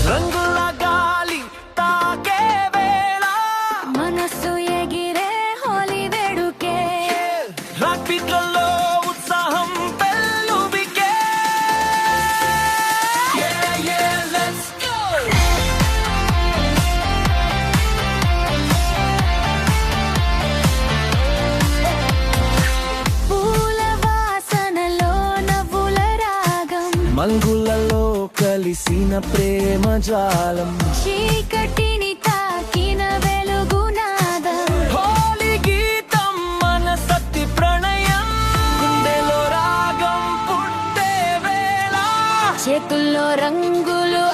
రంగుల గాలి తాకే వేళ మనసు ఎగిరే హోలీ వేడుకే రాక్బీట్లలో ఉత్సాహం పెల్లుబికే Let's go! పూల వాసనలో నవ్వుల రాగం మల్గులలో కలిసిన ప్రేమ జాలం చీకటిని తాకిన వెలుగు నాదం హోలీ గీతం మన సత్తి ప్రణయం గుండెలో రాగం పుట్టే వేళ చేతుల్లో రంగులు